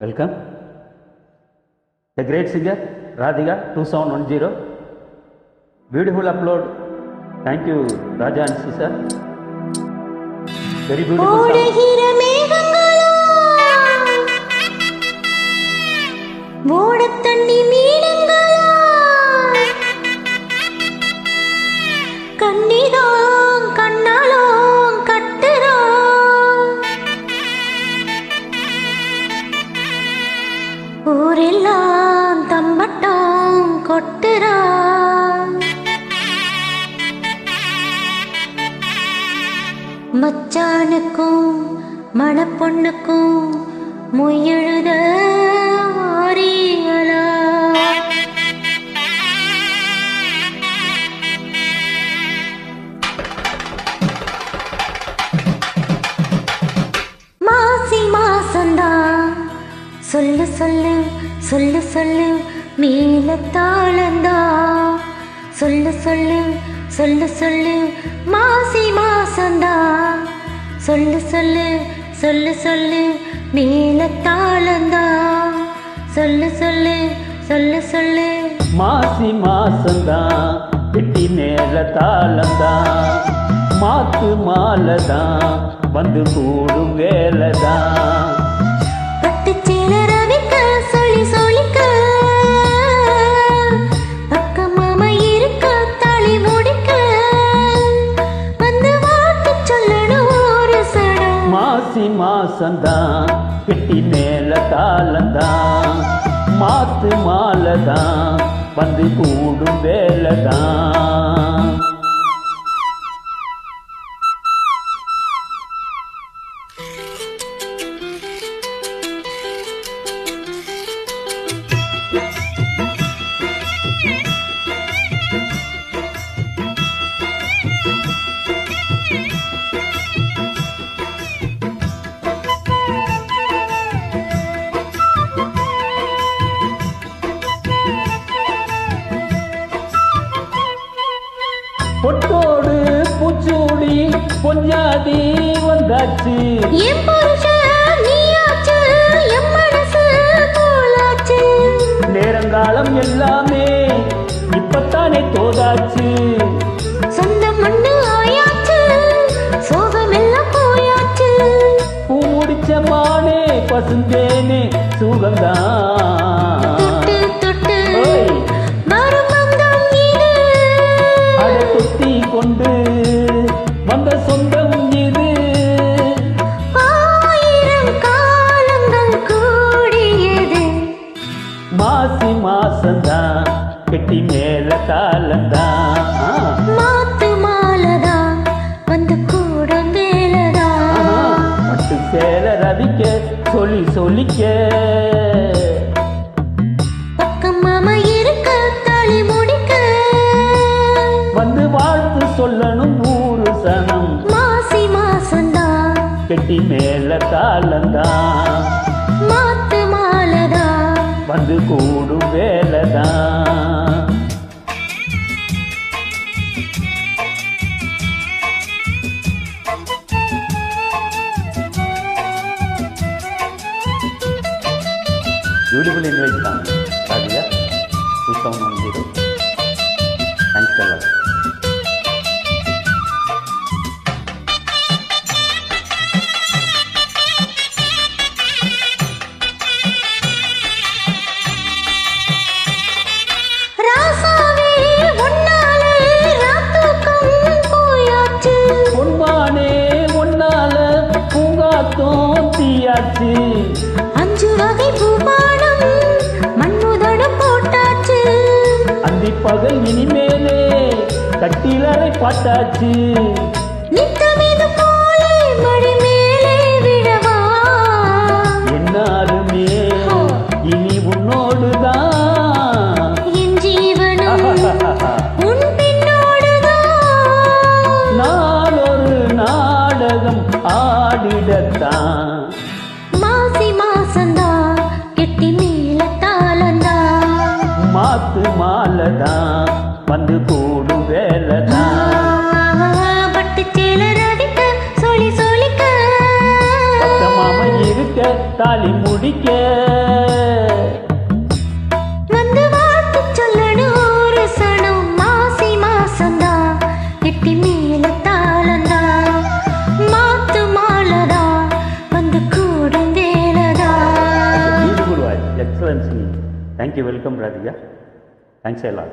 Welcome. The great singer Radhika 2710. Beautiful upload. Thank you, Raja and Sisa. Very beautiful ஊரெல்லாம் தம்பட்டம் கொட்டுறா மச்சானுக்கும் மணப்பொண்ணுக்கும் மொய்யெழுத ஆரியலா மாசி மாசந்தா சொல்லு சொல்லு சொல்லு சொல்லு மேலத்தாளந்தா சொல்லு சொல்லு சொல்லு சொல்லு மாசி மாசந்தா சொல்லு சொல்லு சொல்லு சொல்லு மேலத்தாளந்தா சொல்லு சொல்லு சொல்லு சொல்லு மாசி மாசந்தா பெட்டி மேல தாளந்தா மாத்து மாலதா வந்து கூடும் வேலைதா மாசந்தா பெட்டி மேல தாளந்தா மாத்து மாலதா வந்து கூடும் வேலைதா பொட்டோடு பூச்சூடி பொஞ்சாதி வந்தாச்சு நேரங்காலம் எல்லாமே இப்பத்தானே தோதாச்சு சொந்த மண்ணு ஆயாச்சு சோகமெல்லாம் போயாச்சு பூ முடிச்ச மானே பசுந்தேனே சுகந்தான் கொண்டு வந்த சொந்தம் இது ஆயிரம் காலங்கள் கூடியது மாசி மாசந்தா கெட்டி மேல தாளந்தா மாத்து மாலதா வந்து கூட வேலதா மட்டு சேல ரவிக்க சொல்லி சொல்லிக்க பக்கம் மாமா இருக்க தாலி முடிக்க வந்து வாழ்த்து சொல்லணும் நூறு சனம் மாசி மாசந்தா கெட்டி மேல தாளந்தா மாத்து மாலதா வந்து கூடும் வேலைதா Beautiful invite song, Radhika 2710. Thanks a lot. அஞ்சு வகை பூபானம் மண்ணுதடம் போட்டாச்சு அந்தி பகல் இனிமேலே கட்டிலறை பாட்டாச்சு நித்தமிது போலே மடி மேலே விடவா என்னாலுமே இனி உன்னோடுதான் என் ஜீவனும் உன் பின்னோடுதான் நான் ஒரு நாடகம் ஆடிடத்தான் மாசி மாசந்தா கெட்டி மேல தாளந்தா மாத்து மாலதா வந்து கூடும் வேலைதா பட்டு தாலி முடிக்க. வந்து வாழ்த்து சொல்லணும் ஒரு சனம் மாசி மாசந்தா எட்டி மேல தாளந்தா மாத்து மாலதா வந்து கூடும் வேலதா. Beautiful voice, excellency. Thank you, welcome Radhika. Thanks a lot.